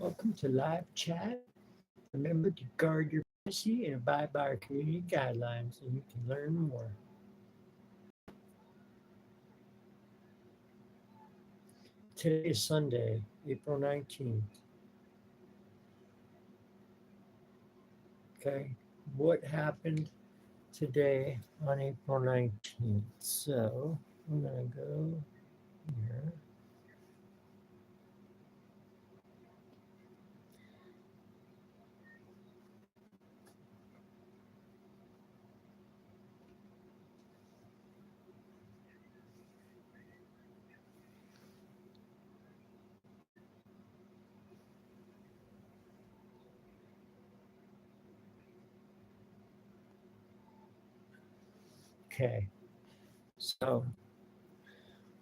Welcome to live chat. Remember to guard your privacy and abide by our community guidelines, and you can learn more. Today is Sunday, April 19th. Okay, what happened today on April 19th? So I'm going to go here. Okay, so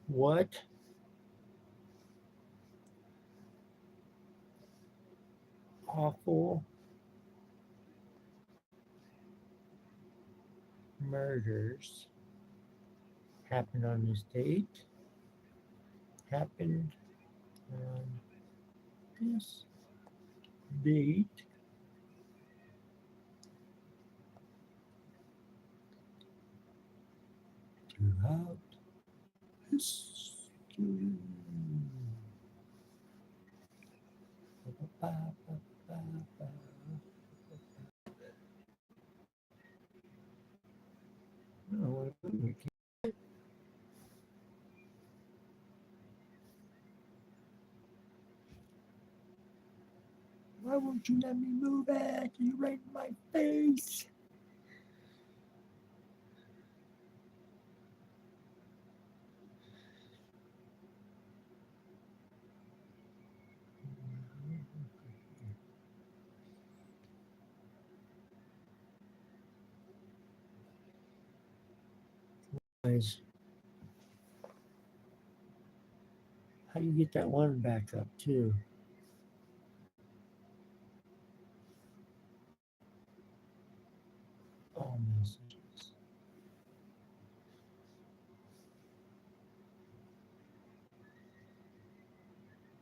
what awful murders happened on this date? Happened on this date throughout history. Oh, why won't you let me move it? You're right in my face. Guys, how do you get that one back up too? All messages.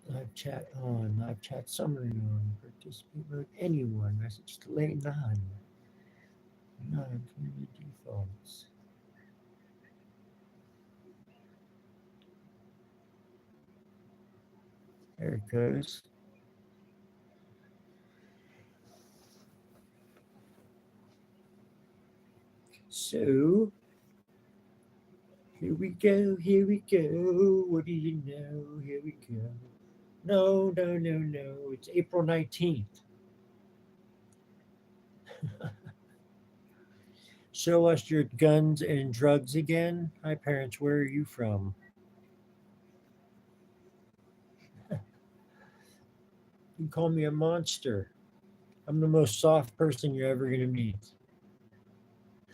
Live chat on, live chat summary on, participate mode, anyone, message delay none. None, community defaults. There it goes. So, here we go, here we go. What do you know? Here we go. No, no, no, no. It's April 19th. Show us your guns and drugs again. Hi, parents. Where are you from? You call me a monster. I'm the most soft person you're ever going to meet.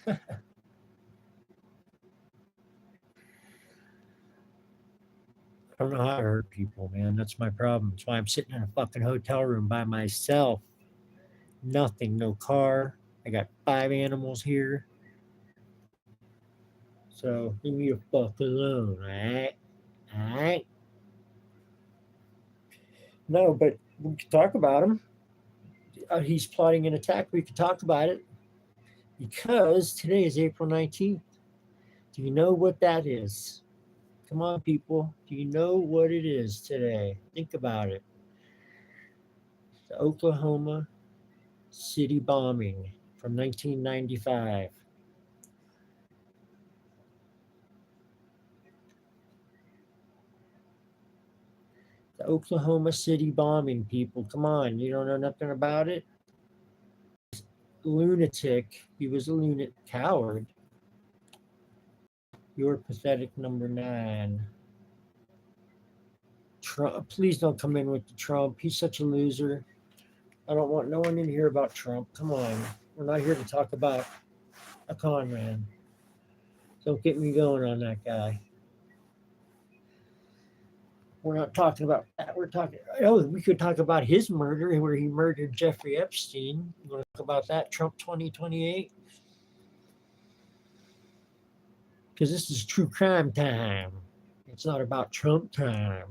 I don't know how to hurt people, man. That's my problem. That's why I'm sitting in a fucking hotel room by myself. Nothing, no car. I got 5 animals here. So leave me the fuck alone, alright? Alright? No, but we could talk about him. He's plotting an attack. We could talk about it because today is April 19th. Do you know what that is? Come on, people. Do you know what it is today? Think about it. The Oklahoma City bombing from 1995. The Oklahoma City bombing, people. Come on. You don't know nothing about it? Lunatic. He was a lunatic coward. You're pathetic number 9. Trump, please don't come in with the Trump. He's such a loser. I don't want no one in here about Trump. Come on. We're not here to talk about a con man. Don't get me going on that guy. We're not talking about that. We're talking, oh, we could talk about his murder where he murdered Jeffrey Epstein. You want to talk about that? Trump 2028? Because this is true crime time. It's not about Trump time.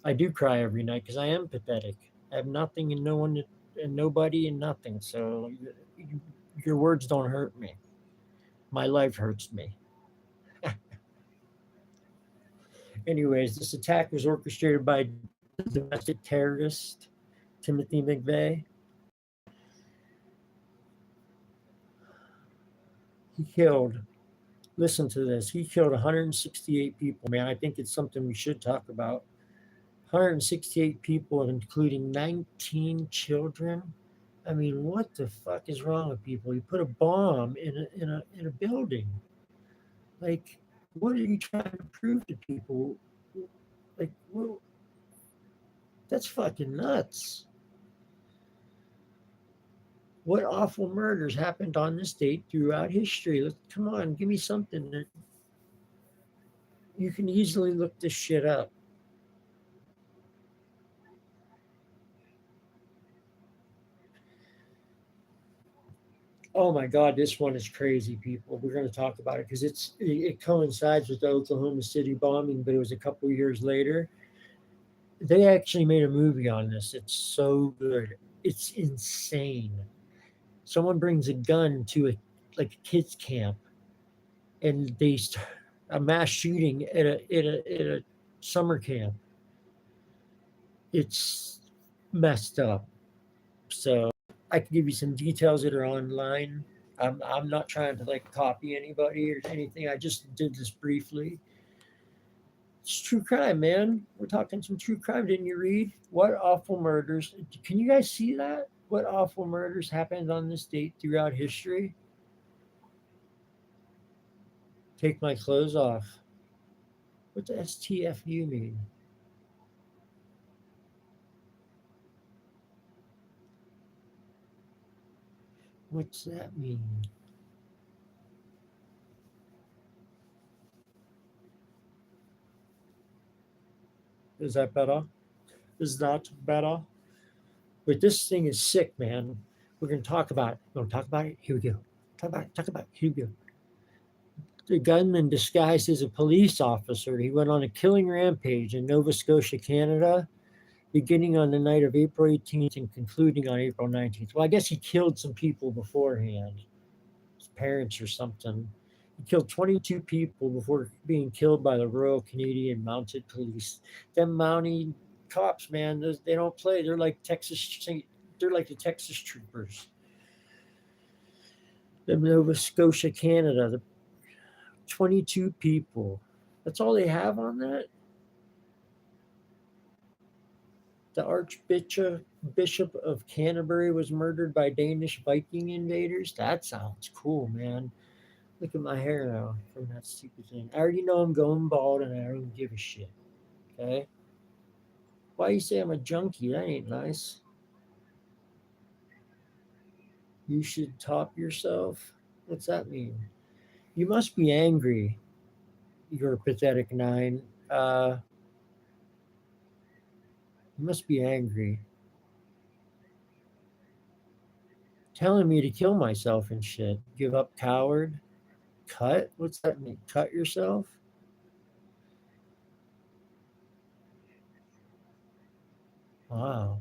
I do cry every night because I am pathetic. I have nothing and no one and nobody and nothing. So your words don't hurt me. My life hurts me. Anyways, this attack was orchestrated by the domestic terrorist Timothy McVeigh. He killed, listen to this, he killed 168 people, man. I think it's something we should talk about. 168 people, including 19 children. I mean, what the fuck is wrong with people? You put a bomb in a building. Like, what are you trying to prove to people? Like, well, that's fucking nuts. What awful murders happened on this date throughout history? Come on, give me something that you can easily look this shit up. Oh my God, this one is crazy, people. We're going to talk about it because it coincides with the Oklahoma City bombing, but it was a couple years later. They actually made a movie on this. It's so good. It's insane. Someone brings a gun to a kids camp, and they start a mass shooting at a summer camp. It's messed up. So I can give you some details that are online. I'm not trying to like copy anybody or anything. I just did this briefly. It's true crime, man. We're talking some true crime. Didn't you read? What awful murders? Can you guys see that? What awful murders happened on this date throughout history? Take my clothes off. What the STFU mean? What's that mean? Is that better? Is that better? But this thing is sick, man. We're going to talk about it. We're going to talk about it. Here we go. Talk about it. Talk about it. Here we go. The gunman disguised as a police officer. He went on a killing rampage in Nova Scotia, Canada, beginning on the night of April 18th and concluding on April 19th. Well, I guess he killed some people beforehand, his parents or something. He killed 22 people before being killed by the Royal Canadian Mounted Police. Them mounted cops, man, they don't play. They're like Texas. They're like the Texas troopers. The Nova Scotia, Canada. The 22 people. That's all they have on that. The Archbishop of Canterbury was murdered by Danish Viking invaders. That sounds cool, man. Look at my hair now from that stupid thing. I already know I'm going bald and I don't give a shit. Okay? Why you say I'm a junkie? That ain't nice. You should top yourself. What's that mean? You must be angry. You're a pathetic nine. You must be angry. Telling me to kill myself and shit. Give up, coward. Cut? What's that mean? Cut yourself? Wow.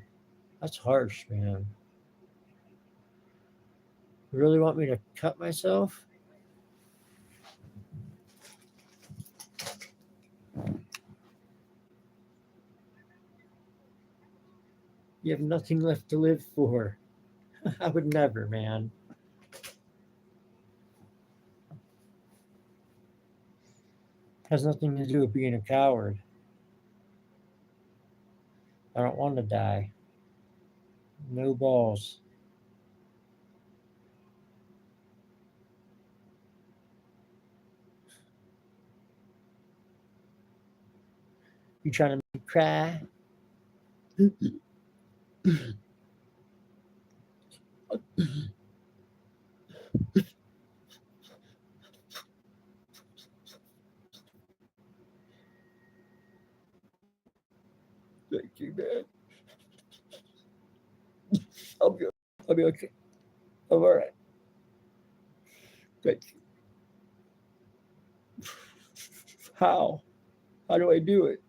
That's harsh, man. You really want me to cut myself? You have nothing left to live for. I would never, man. Has nothing to do with being a coward. I don't want to die. No balls. You trying to make me cry? Thank you, man. I'll be, I'll be okay. I'm all right. Thank you. How? How do I do it?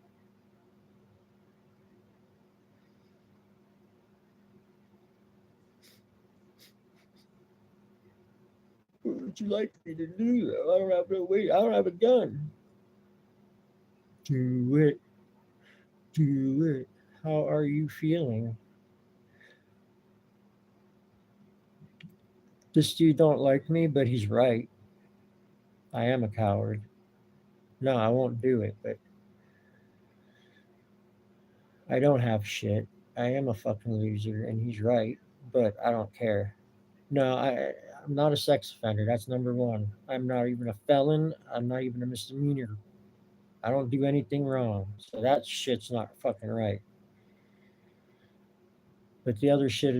would you like me to do? I don't have no weight. I don't have a gun. Do it. Do it. How are you feeling? This dude don't like me, but he's right. I am a coward. No, I won't do it, but I don't have shit. I am a fucking loser, and he's right, but I don't care. No, I'm not a sex offender. That's number one. I'm not even a felon. I'm not even a misdemeanor. I don't do anything wrong. So that shit's not fucking right. But the other shit,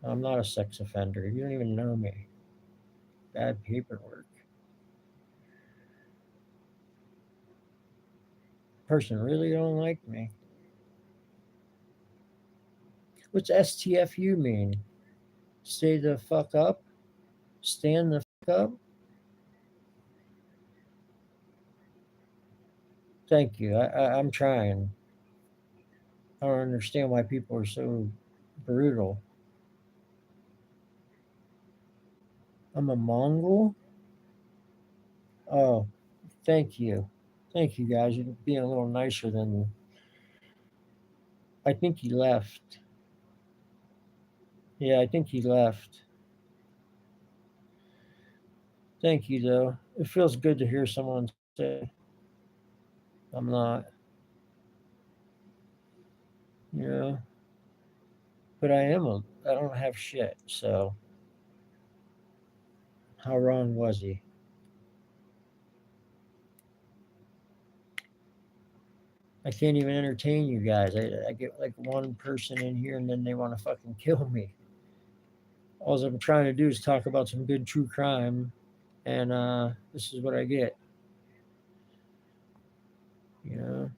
I'm not a sex offender. You don't even know me. Bad paperwork. Person really don't like me. What's STFU mean? Stay the fuck up? Stand the fuck up? Thank you. I'm trying. I don't understand why people are so brutal. I'm a Mongol? Oh, thank you. Thank you guys. You're being a little nicer than I think he left. Yeah, I think he left. Thank you though. It feels good to hear someone say I'm not, you know. But I don't have shit, so how wrong was he? I can't even entertain you guys. I get like one person in here and then they want to fucking kill me. All I'm trying to do is talk about some good true crime, and this is what I get. You know,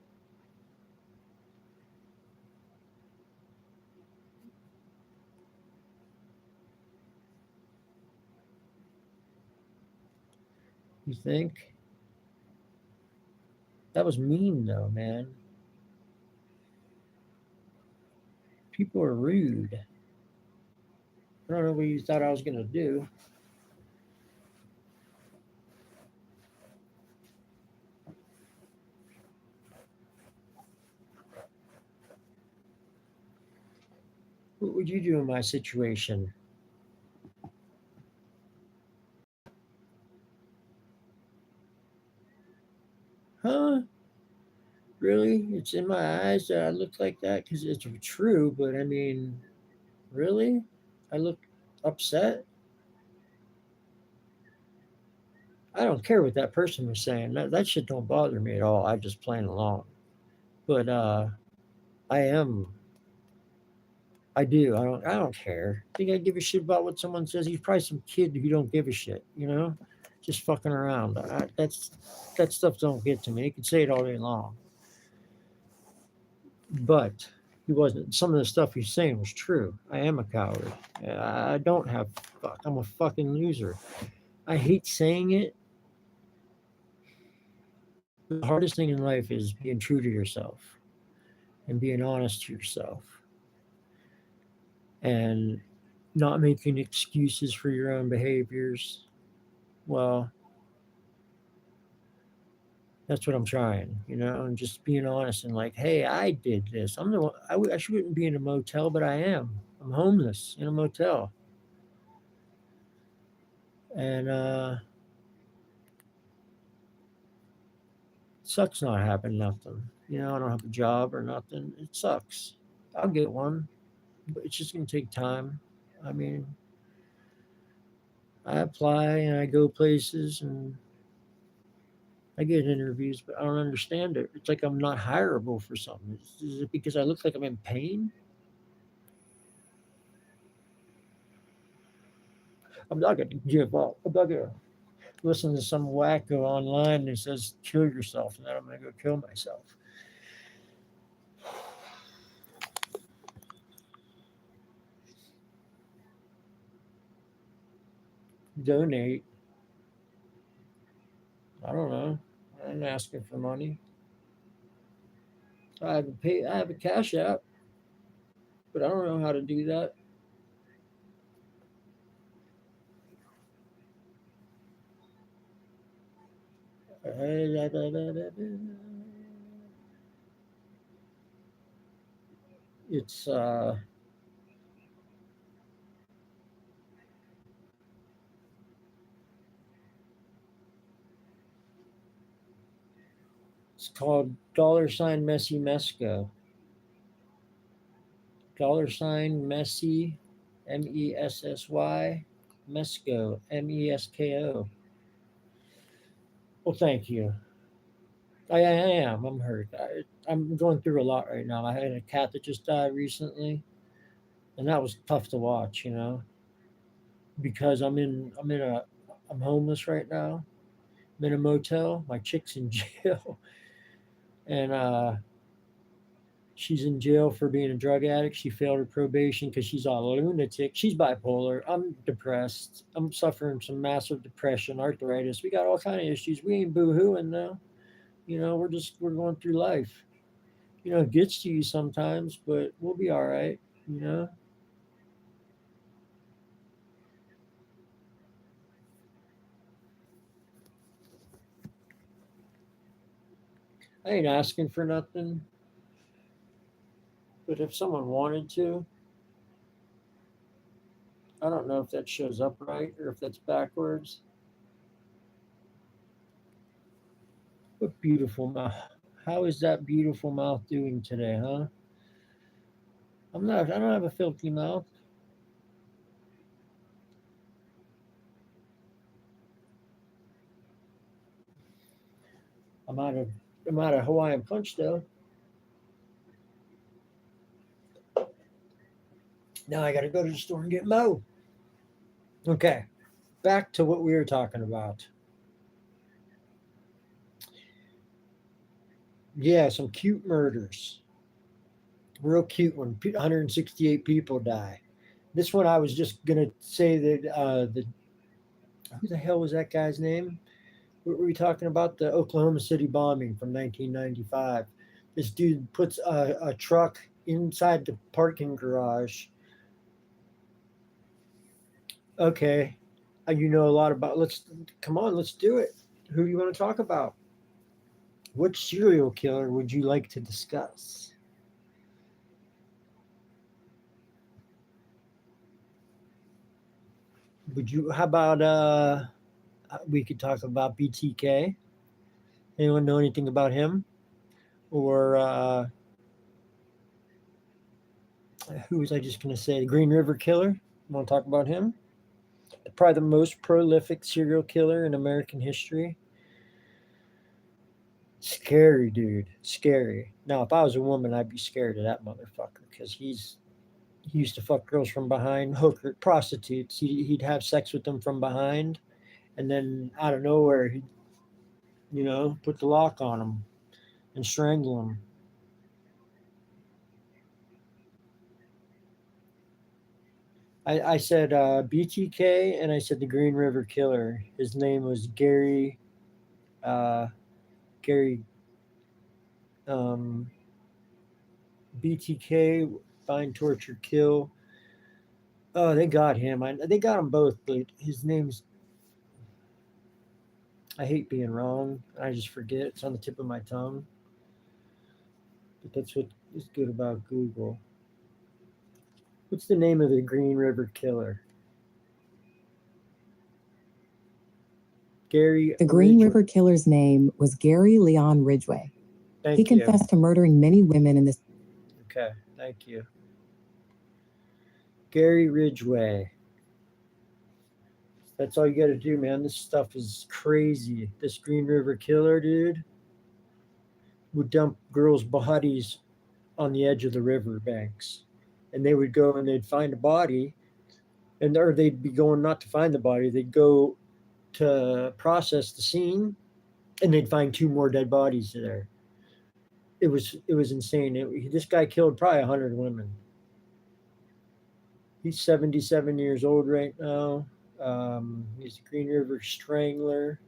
you think that was mean though, man. People are rude. I don't know what you thought I was gonna do. What would you do in my situation? Huh? Really? It's in my eyes that I look like that because it's true, but I mean, really? I look upset? I don't care what that person was saying. That shit don't bother me at all. I just playing along. But I am. I do. I don't care. Think I give a shit about what someone says? He's probably some kid who don't give a shit. You know, just fucking around. That stuff don't get to me. He can say it all day long, but he wasn't. Some of the stuff he's saying was true. I am a coward. I don't have fuck. I'm a fucking loser. I hate saying it. The hardest thing in life is being true to yourself and being honest to yourself and not making excuses for your own behaviors. Well, that's what I'm trying, and just being honest and like, hey, I did this. I'm the one, I shouldn't be in a motel, but I am. I'm homeless in a motel. And it sucks not having nothing. I don't have a job or nothing. It sucks. I'll get one, but it's just going to take time. I mean, I apply and I go places and I get interviews, but I don't understand it. It's like I'm not hireable for something. Is it because I look like I'm in pain? I'm not going to give up. I'm not going to listen to some wacko online that says kill yourself, and then I'm going to go kill myself. Donate. I don't know. I'm asking for money. I have a cash app, but I don't know how to do that. It's it's called $Messy Mesco. $Messy, Messy, Mesco, Mesko. Well, thank you. I am. I'm hurt. I'm going through a lot right now. I had a cat that just died recently, and that was tough to watch. Because I'm homeless right now. I'm in a motel. My chick's in jail, and she's in jail for being a drug addict. She failed her probation because she's a lunatic. She's bipolar. I'm depressed. I'm suffering some massive depression, arthritis. We got all kind of issues. We ain't boo-hooing though. We're going through life. It gets to you sometimes, but we'll be all right. You know. I ain't asking for nothing, but if someone wanted to, I don't know if that shows up right or if that's backwards. What beautiful mouth. How is that beautiful mouth doing today, huh? I don't have a filthy mouth. I'm out of I'm out of Hawaiian punch though. Now I gotta go to the store and get Mo. Okay. Back to what we were talking about. Yeah, some cute murders. Real cute one. 168 people die. This one I was just gonna say that the who the hell was that guy's name? What were we talking about? The Oklahoma City bombing from 1995. This dude puts a truck inside the parking garage. Okay, you know a lot about. Let's come on. Let's do it. Who do you want to talk about? Which serial killer would you like to discuss? Would you? How about we could talk about BTK. Anyone know anything about him? Or who was I just going to say? The Green River Killer. Want to talk about him? Probably the most prolific serial killer in American history. Scary dude, scary. Now, if I was a woman, I'd be scared of that motherfucker because he used to fuck girls from behind, hooker prostitutes. He'd have sex with them from behind, and then out of nowhere, he'd put the lock on them and strangle them. I said BTK, and I said the Green River Killer. His name was uh, Gary um, BTK, find, torture, kill. Oh, they got him. They got them both, but his name's. I hate being wrong. I just forget. It's on the tip of my tongue. But that's what is good about Google. What's the name of the Green River Killer? Gary. The Green River Killer's name was Gary Leon Ridgway. Thank he you. confessed to murdering many women in this. Okay, thank you. Gary Ridgway. That's all you got to do, man. This stuff is crazy. This Green River Killer, dude, would dump girls' bodies on the edge of the river banks. And they would go and they'd find a body, or they'd be going not to find the body, they'd go to process the scene, and they'd find two more dead bodies there. It was insane. This guy killed probably 100 women. He's 77 years old right now. He's a Green River Strangler,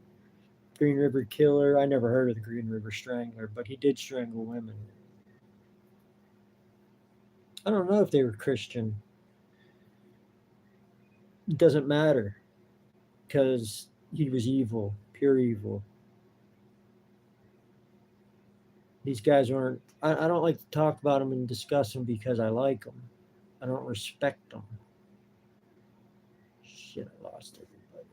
Green River Killer. I never heard of the Green River Strangler, but he did strangle women. I don't know if they were Christian. It doesn't matter because he was evil, pure evil. These guys aren't. I don't like to talk about them and discuss them because I like them. I don't respect them. Shit, I lost everybody.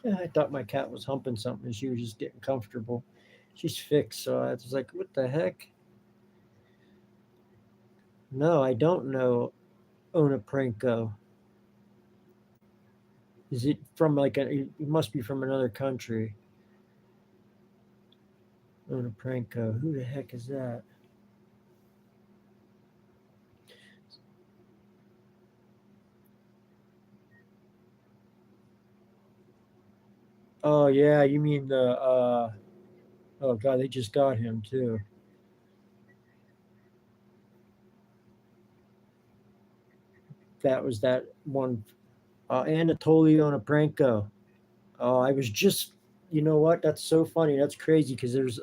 Yeah, I thought my cat was humping something and she was just getting comfortable. She's fixed, so I was like, what the heck? No, I don't know Onaprenko. Is it from like a? It must be from another country. Onaprenko. Who the heck is that? Oh yeah, you mean the? Oh god, they just got him too. That was that one. Anatoly Onaprenko. Oh, I was just. You know what? That's so funny. That's crazy because there's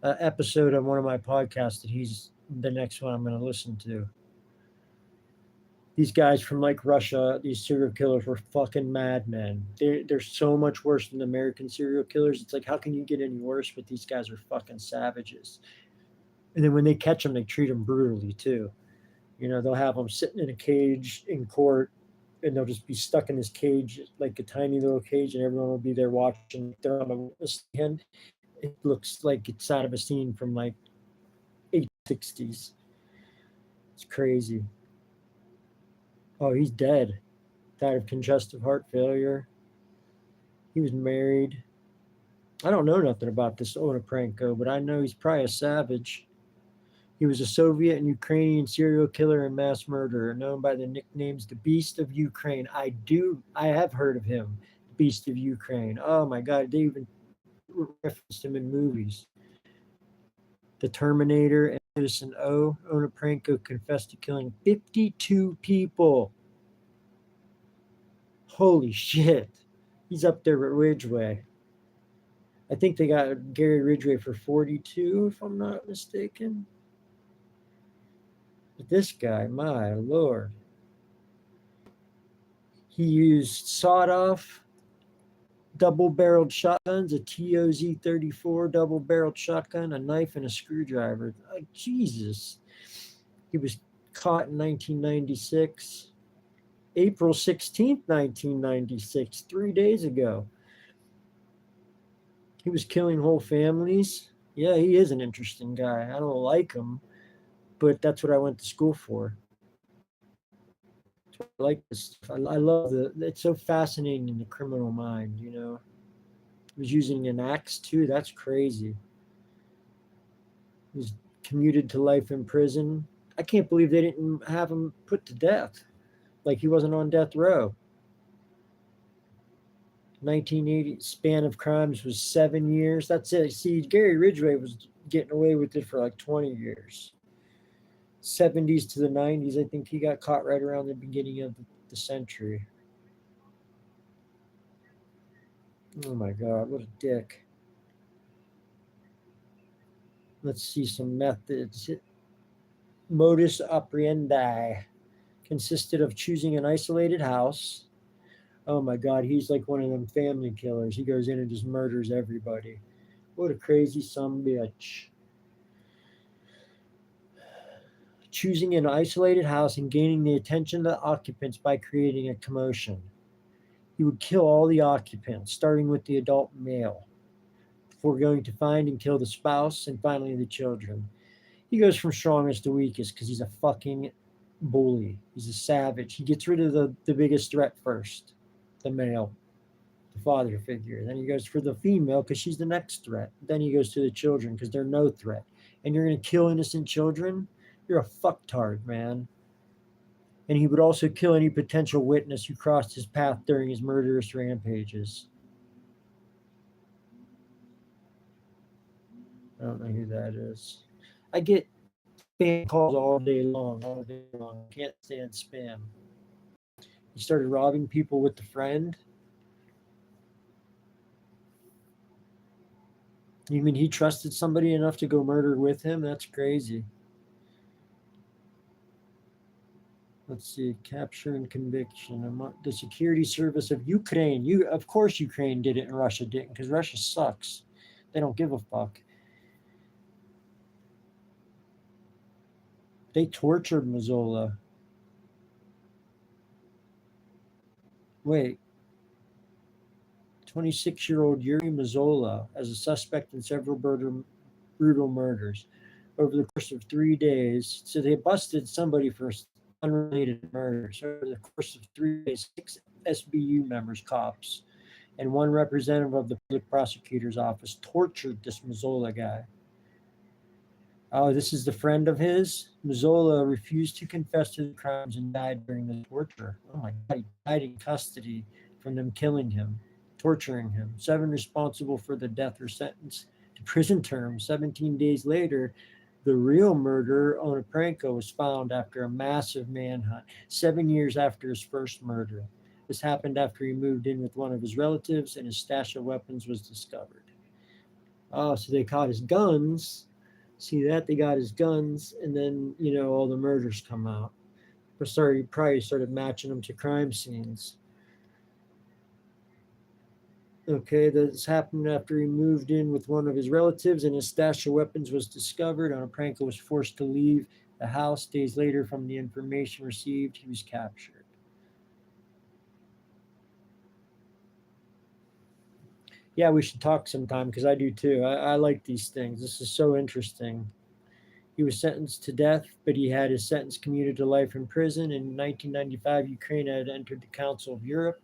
an episode on one of my podcasts that he's the next one I'm going to listen to. These guys from like Russia, these serial killers were fucking madmen. They're so much worse than the American serial killers. It's like, how can you get any worse? But these guys are fucking savages. And then when they catch them, they treat them brutally too. You know, they'll have them sitting in a cage in court, and they'll just be stuck in this cage, like a tiny little cage, and everyone will be there watching. They're on the witness stand. It looks like it's out of a scene from like 860s. It's crazy. Oh, he's dead. Died of congestive heart failure. He was married. I don't know nothing about this Onaprenko, but I know he's probably a savage. He was a Soviet and Ukrainian serial killer and mass murderer, known by the nicknames the Beast of Ukraine. I have heard of him, the Beast of Ukraine. Oh my God, they even referenced him in movies. The Terminator and Citizen O. Onaprenko confessed to killing 52 people. Holy shit. He's up there with Ridgway. I think they got Gary Ridgway for 42, if I'm not mistaken. But this guy, my lord. He used sawed off double barreled shotguns, a TOZ 34 double barreled shotgun, a knife, and a screwdriver. Like, Jesus. He was caught in 1996. April 16th, 1996, 3 days ago. He was killing whole families. Yeah, he is an interesting guy. I don't like him, but that's what I went to school for. I like this. I love it's so fascinating in the criminal mind, you know. He was using an axe too. That's crazy. He was commuted to life in prison. I can't believe they didn't have him put to death. Like he wasn't on death row. 1980 span of crimes was 7 years. That's it. See, Gary Ridgway was getting away with it for like 20 years. 70s to the 90s, I think he got caught right around the beginning of the century. Oh my God, what a dick. Let's see some methods. Modus operandi consisted of choosing an isolated house. Oh my God, he's like one of them family killers. He goes in and just murders everybody. What a crazy son bitch. Choosing an isolated house and gaining the attention of the occupants by creating a commotion. He would kill all the occupants, starting with the adult male, before going to find and kill the spouse and finally the children. He goes from strongest to weakest because he's a fucking bully. He's a savage. He gets rid of the biggest threat first, the male, the father figure. Then he goes for the female because she's the next threat. Then he goes to the children because they're no threat. And you're going to kill innocent children? You're a fucktard, man. And he would also kill any potential witness who crossed his path during his murderous rampages. I don't know who that is. I get spam calls all day long, all day long. Can't stand spam. He started robbing people with a friend. You mean he trusted somebody enough to go murder with him? That's crazy. Let's see, capture and conviction. The security service of Ukraine. Of course, Ukraine did it and Russia didn't, because Russia sucks. They don't give a fuck. They tortured Mazola. Wait. 26-year-old Yuri Mazola as a suspect in several brutal murders over the course of 3 days. So they busted somebody for unrelated murders. Over the course of 3 days, 6 SBU members, cops, and one representative of the public prosecutor's office tortured this Mazzola guy. Oh, this is the friend of his? Mazzola refused to confess to the crimes and died during the torture. Oh my God, he died in custody from them killing him, torturing him. 7 responsible for the death were sentenced to prison terms. 17 days later, the real murderer, Onoprenko, was found after a massive manhunt, 7 years after his first murder. This happened after he moved in with one of his relatives and his stash of weapons was discovered. Oh, so they caught his guns. See that? They got his guns, and then, all the murders come out. Probably started matching them to crime scenes. Okay, this happened after he moved in with one of his relatives and his stash of weapons was discovered. Onoprenko was forced to leave the house. Days later, from the information received, he was captured. Yeah, we should talk sometime because I do too. I like these things. This is so interesting. He was sentenced to death, but he had his sentence commuted to life in prison. In 1995, Ukraine had entered the Council of Europe,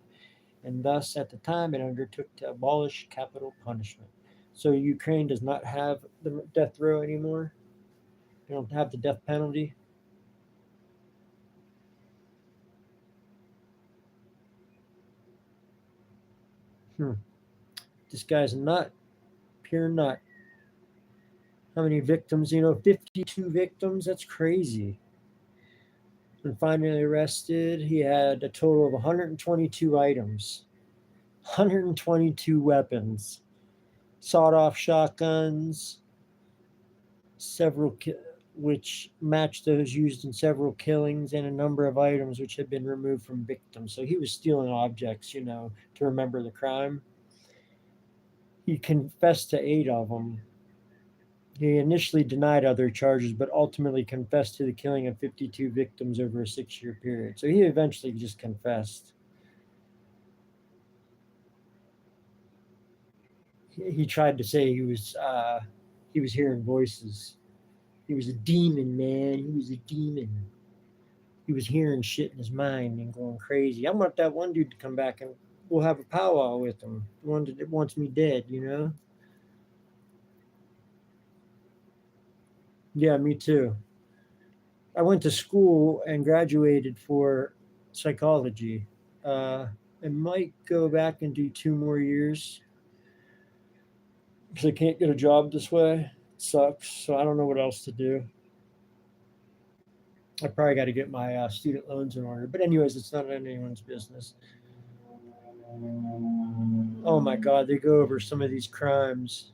and thus, at the time, it undertook to abolish capital punishment. So Ukraine does not have the death row anymore. They don't have the death penalty. This guy's a nut, pure nut. How many victims? 52 victims. That's crazy. When finally arrested, he had a total of 122 items, 122 weapons, sawed-off shotguns, which matched those used in several killings, and a number of items which had been removed from victims. So he was stealing objects, to remember the crime. He confessed to 8 of them. He initially denied other charges, but ultimately confessed to the killing of 52 victims over a 6-year period. So he eventually just confessed. He tried to say he was hearing voices. He was a demon, man. He was a demon. He was hearing shit in his mind and going crazy. I want that one dude to come back and we'll have a powwow with him. The one that wants me dead, Yeah, me too. I went to school and graduated for psychology. I might go back and do 2 more years because I can't get a job this way. It sucks. So I don't know what else to do. I probably got to get my student loans in order. But anyways, it's not anyone's business. Oh my God, they go over some of these crimes.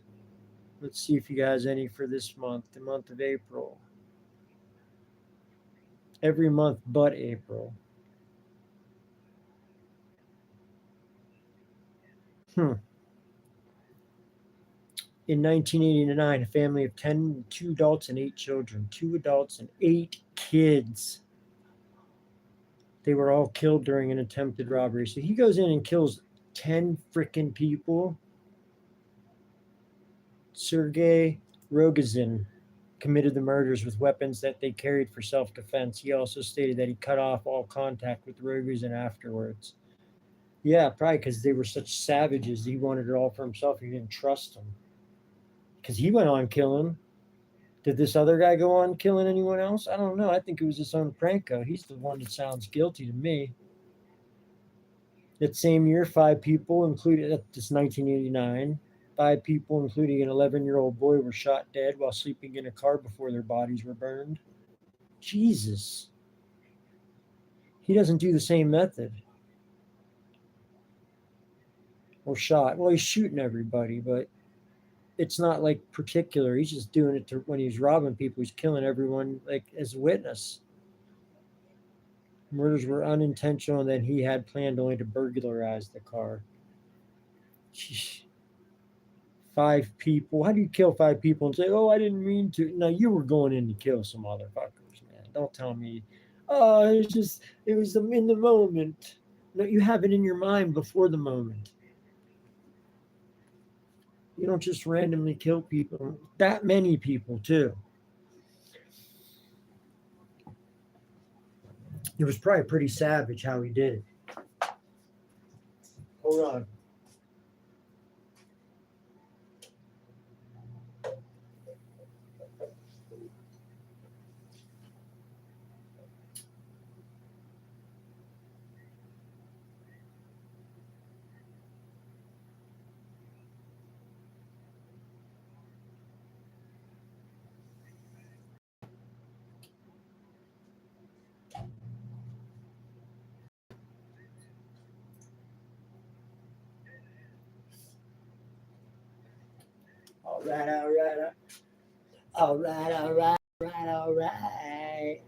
Let's see if he has any for this month, the month of April. Every month but April. In 1989, a family of 2 adults and 8 children, 2 adults and 8 kids. They were all killed during an attempted robbery. So he goes in and kills 10 freaking people. Sergei Rogozin committed the murders with weapons that they carried for self-defense. He also stated that he cut off all contact with Rogozin afterwards. Yeah, probably because they were such savages. He wanted it all for himself. He didn't trust them. Because he went on killing. Did this other guy go on killing anyone else? I don't know. I think it was his own Pranko. He's the one that sounds guilty to me. That same year, 5 people, including, this 1989, 5 people, including an 11-year-old boy, were shot dead while sleeping in a car before their bodies were burned. Jesus. He doesn't do the same method. Or shot. Well, he's shooting everybody, but it's not like particular. He's just doing it when he's robbing people. He's killing everyone like as a witness. Murders were unintentional, and then he had planned only to burglarize the car. Sheesh. 5 people. How do you kill 5 people and say, "Oh, I didn't mean to"? No, you were going in to kill some motherfuckers, man. Don't tell me, "Oh, it was in the moment." No, you have it in your mind before the moment. You don't just randomly kill people. That many people, too. It was probably pretty savage how he did it. Hold on. All right, all right, all right, all right, all right.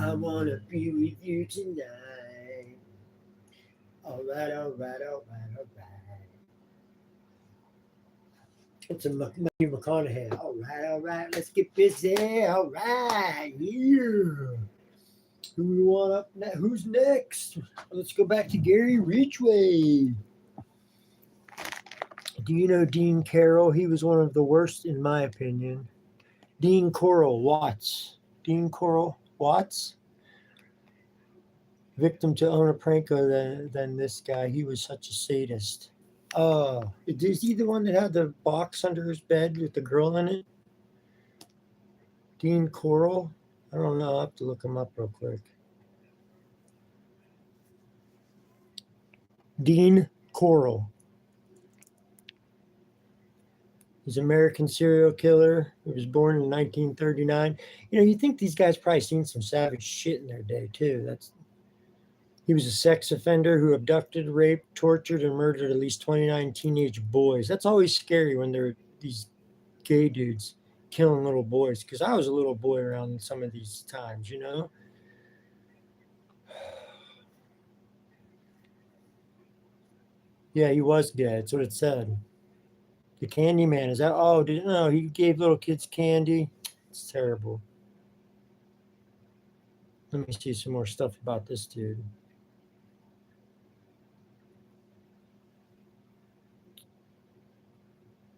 I wanna be with you tonight. All right, all right, all right, all right. It's a Matthew McConaughey. All right, let's get busy. All right, yeah. Who we want up next? Who's next? Let's go back to Gary Ridgway. Do you know Dean Carroll? He was one of the worst, in my opinion. Dean Coral Watts. Dean Coral Watts? Victim to own a pranker than this guy. He was such a sadist. Oh, is he the one that had the box under his bed with the girl in it? Dean Coral? I don't know. I'll have to look him up real quick. Dean Coral. He's an American serial killer. He was born in 1939. You think these guys probably seen some savage shit in their day too. He was a sex offender who abducted, raped, tortured, and murdered at least 29 teenage boys. That's always scary when they're these gay dudes killing little boys. Because I was a little boy around some of these times. Yeah, he was gay. That's what it said. The Candy Man. Is that? Oh, no, he gave little kids candy. It's terrible. Let me see some more stuff about this dude.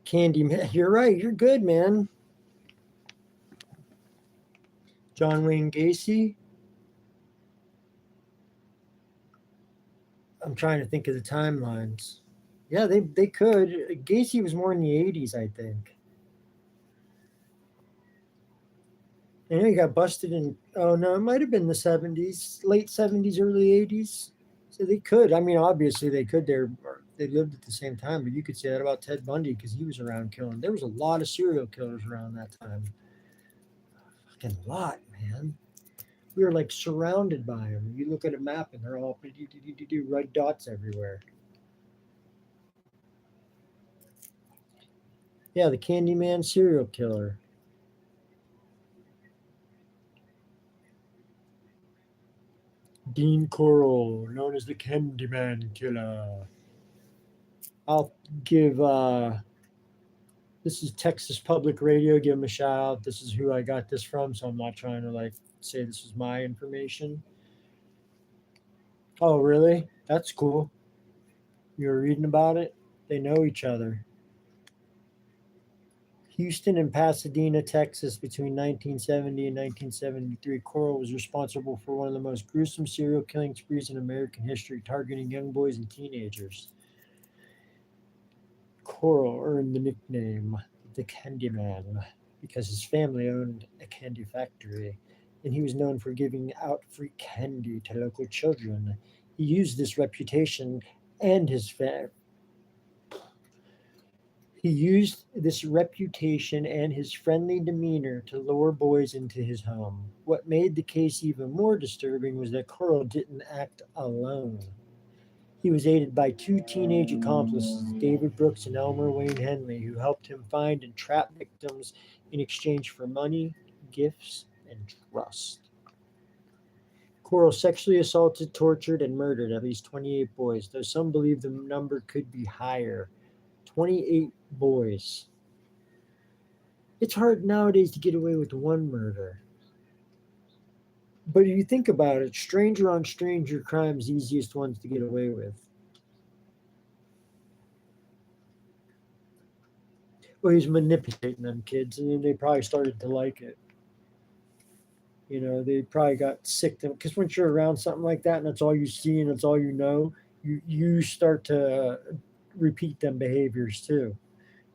Candy Man. You're right. You're good, man. John Wayne Gacy. I'm trying to think of the timelines. Yeah, they could. Gacy was more in the 80s, I think. I know he got busted in, oh no, it might have been the 70s, late 70s, early 80s. So they could. I mean, obviously they could. They lived at the same time, but you could say that about Ted Bundy because he was around killing. There was a lot of serial killers around that time. Fucking lot, man. We were like surrounded by them. You look at a map and they're all red dots everywhere. Yeah, the Candyman serial killer. Dean Coral, known as the Candyman killer. I'll give this is Texas Public Radio. Give them a shout out. This is who I got this from, so I'm not trying to say this is my information. Oh, really? That's cool. You were reading about it? They know each other. Houston and Pasadena, Texas, between 1970 and 1973, Coral was responsible for one of the most gruesome serial killing sprees in American history, targeting young boys and teenagers. Coral earned the nickname the Candyman because his family owned a candy factory, and he was known for giving out free candy to local children. He used this reputation and his friendly demeanor to lure boys into his home. What made the case even more disturbing was that Coral didn't act alone. He was aided by 2 teenage accomplices, David Brooks and Elmer Wayne Henley, who helped him find and trap victims in exchange for money, gifts, and trust. Coral sexually assaulted, tortured, and murdered at least 28 boys, though some believe the number could be higher. 28 boys. It's hard nowadays to get away with one murder. But if you think about it, stranger on stranger crimes, the easiest ones to get away with. Well, he's manipulating them kids, and then they probably started to like it. You know, they probably got sick to because once you're around something like that, and that's all you see and that's all you know, you start to repeat them behaviors too.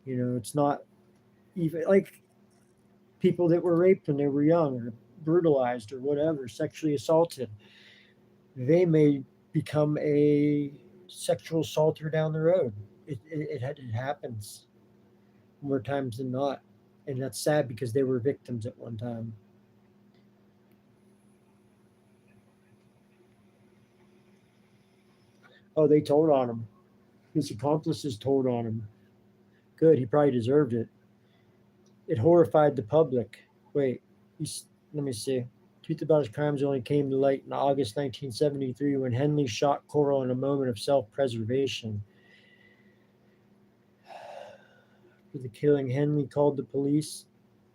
You know, it's not even like people that were raped when they were young or brutalized or whatever, sexually assaulted. They may become a sexual assaulter down the road. It happens more times than not. And that's sad because they were victims at one time. Oh, they told on him. His accomplices told on him. Good, he probably deserved it. It horrified the public. Wait, let me see. Truth about his crimes only came to light in August 1973 when Henley shot Coral in a moment of self-preservation. For the killing, Henley called the police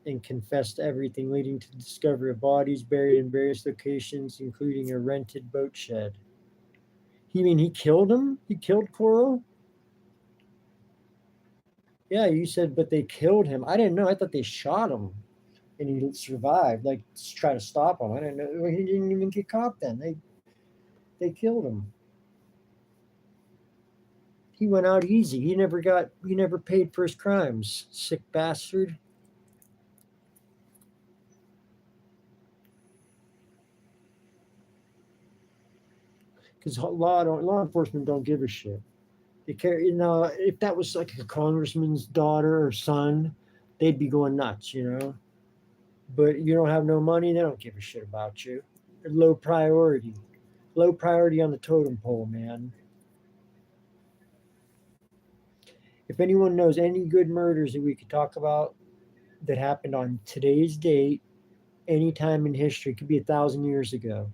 and confessed everything, leading to the discovery of bodies buried in various locations, including a rented boat shed. You mean he killed him? He killed Coral? Yeah, you said, but they killed him. I didn't know. I thought they shot him and he survived, like to try to stop him. I didn't know. He didn't even get caught then. They killed him. He went out easy. He never paid for his crimes. Sick bastard. Because law enforcement don't give a shit. They care, you know, if that was like a congressman's daughter or son, they'd be going nuts, you know. But you don't have no money, they don't give a shit about you. They're low priority on the totem pole, man. If anyone knows any good murders that we could talk about that happened on today's date, any time in history, it could be 1,000 years ago.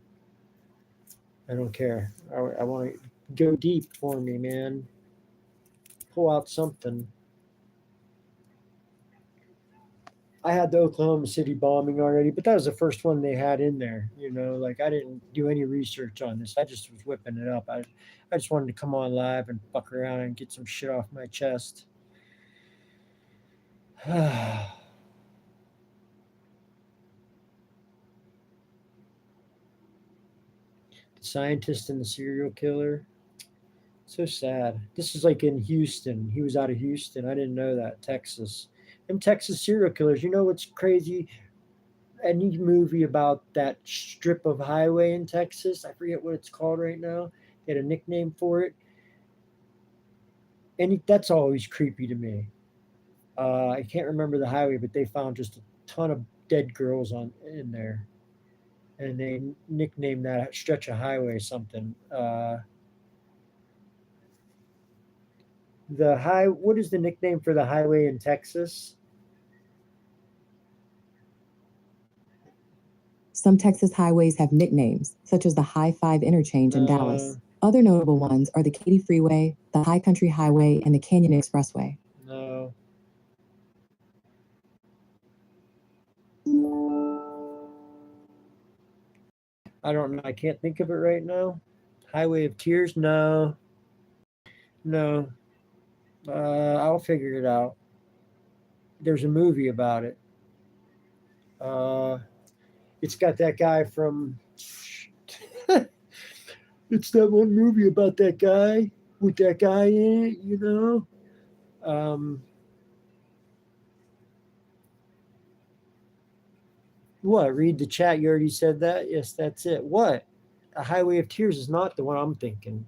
I don't care. I want to go deep for me, man. Pull out something. I had the Oklahoma City bombing already, but that was the first one they had in there. You know, like I didn't do any research on this. I just was whipping it up. I just wanted to come on live and fuck around and get some shit off my chest. The scientist and the serial killer. So sad. This is like in Houston. He was out of Houston. I didn't know that. Texas. Them Texas serial killers. You know what's crazy? Any movie about that strip of highway in Texas, I forget what it's called right now. They had a nickname for it. And that's always creepy to me. I can't remember the highway, but they found just a ton of dead girls in there. And they nicknamed that stretch of highway something. What is the nickname for the highway in Texas? Some Texas highways have nicknames, such as the High 5 interchange in Dallas. Other notable ones are the Katy Freeway, the High Country Highway, and the Canyon Expressway. No. I don't know. I can't think of it right now. Highway of Tears? No. No. I'll figure it out. There's a movie about it. It's got that guy from. It's that one movie about that guy with that guy in it, you know. What? Read the chat. You already said that. Yes, that's it. What? A Highway of Tears is not the one I'm thinking.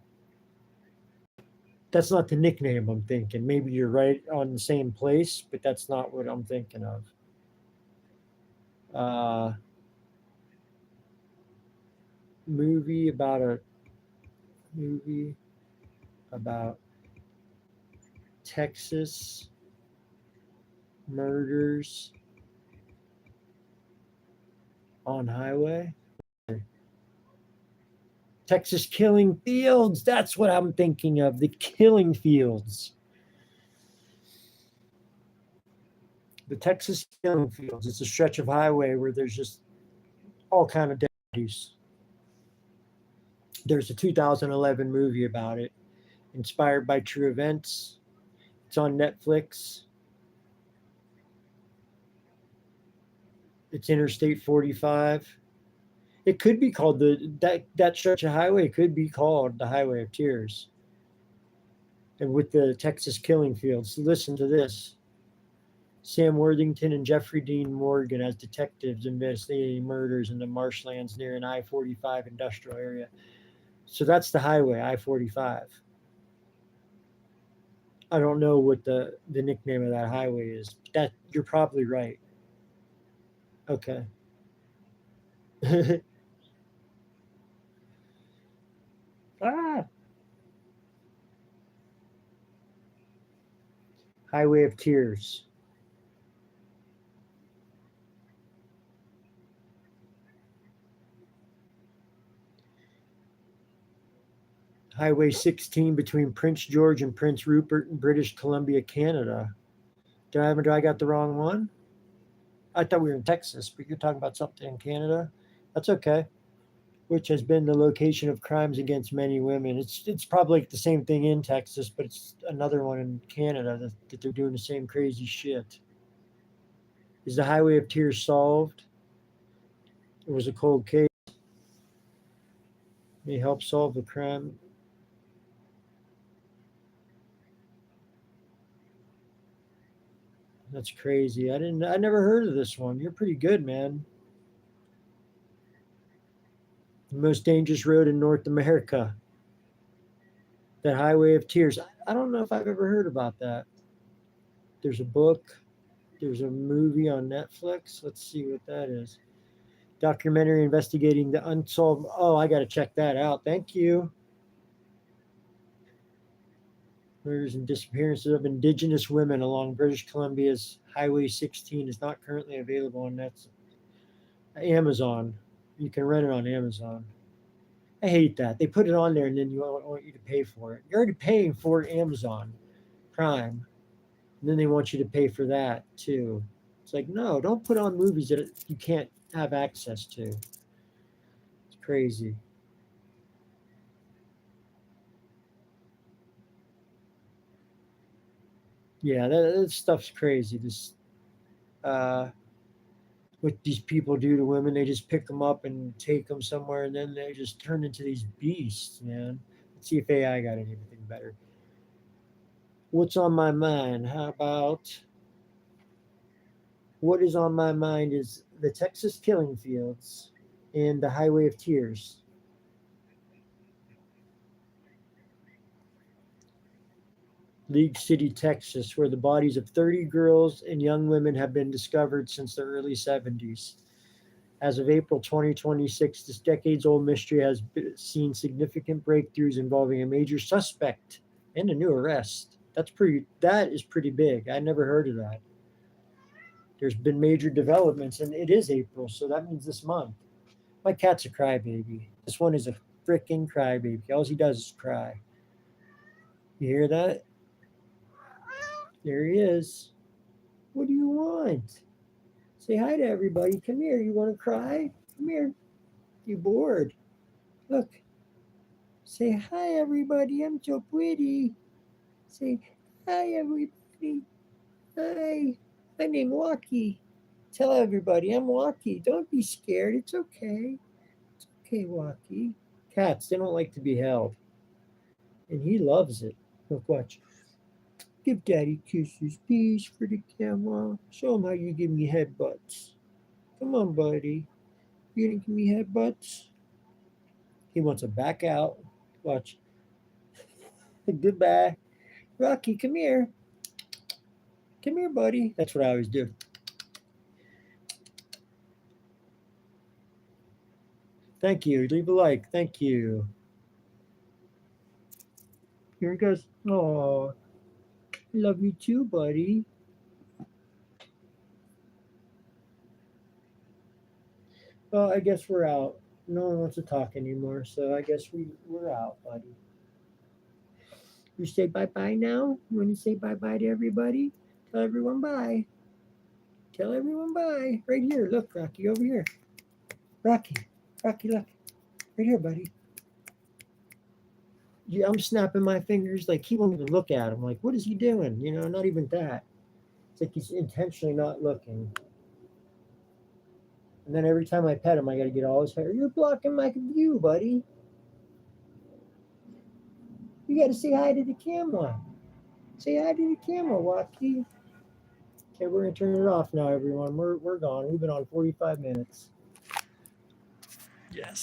That's not the nickname I'm thinking. Maybe you're right on the same place, but that's not what I'm thinking of. Movie about Texas murders on highway. Texas Killing Fields. That's what I'm thinking of. The Killing Fields. The Texas Killing Fields. It's a stretch of highway where there's just all kind of dead bodies. There's a 2011 movie about it, inspired by true events. It's on Netflix. It's Interstate 45. It could be called that stretch of highway could be called the Highway of Tears. And with the Texas Killing Fields, listen to this. Sam Worthington and Jeffrey Dean Morgan as detectives investigating murders in the marshlands near an I-45 industrial area. So that's the highway, I-45. I don't know what the nickname of that highway is. That you're probably right. Okay. Highway of Tears. Highway 16 between Prince George and Prince Rupert in British Columbia, Canada. Did I got the wrong one? I thought we were in Texas, but you're talking about something in Canada. That's okay. Which has been the location of crimes against many women. It's probably the same thing in Texas, but it's another one in Canada that they're doing the same crazy shit. Is the Highway of Tears solved? It was a cold case. May help solve the crime. That's crazy. I never heard of this one. You're pretty good, man. The most dangerous road in North America. The Highway of Tears. I don't know if I've ever heard about that. There's a book. There's a movie on Netflix. Let's see what that is. Documentary investigating the unsolved. Oh, I got to check that out. Thank you. Murders and disappearances of Indigenous women along British Columbia's Highway 16 is not currently available on Amazon. You can rent it on Amazon. I hate that. They put it on there and then you want you to pay for it. You're already paying for Amazon Prime. And then they want you to pay for that too. It's like, no, don't put on movies that you can't have access to. It's crazy. Yeah, that stuff's crazy. This, what these people do to women, they just pick them up and take them somewhere, and then they just turn into these beasts, man. Let's see if AI got anything better. What's on my mind? How about what is on my mind is the Texas Killing Fields and the Highway of Tears. League City, Texas, where the bodies of 30 girls and young women have been discovered since the early 70s. As of April 2026, this decades-old mystery has seen significant breakthroughs involving a major suspect and a new arrest. That is pretty big. I never heard of that. There's been major developments, and it is April, so that means this month. My cat's a crybaby. This one is a freaking crybaby. All he does is cry. You hear that? There he is. What do you want? Say hi to everybody. Come here. You want to cry? Come here. You bored? Look. Say hi, everybody. I'm so pretty. Say hi, everybody. Hi. My name's Walkie. Tell everybody I'm Walkie. Don't be scared. It's okay. It's okay, Walkie. Cats, they don't like to be held. And he loves it. Look, watch. Give Daddy kisses, please, for the camera. Show him how you give me headbutts. Come on, buddy. You didn't give me headbutts? He wants to back out. Watch. Goodbye. Rocky, come here. Come here, buddy. That's what I always do. Thank you. Leave a like. Thank you. Here he goes. Oh, love you too, buddy. Well, I guess we're out. No one wants to talk anymore, so I guess we're out, buddy. You say bye-bye now? You want to say bye-bye to everybody? Tell everyone bye. Tell everyone bye. Right here. Look, Rocky, over here. Rocky, look. Right here, buddy. Yeah, I'm snapping my fingers. Like, he won't even look at him. Like, what is he doing? You know, not even that. It's like he's intentionally not looking. And then every time I pet him, I got to get all his hair. You're blocking my view, buddy. You got to say hi to the camera. Say hi to the camera, Rocky. Okay, we're going to turn it off now, everyone. We're gone. We've been on 45 minutes. Yes.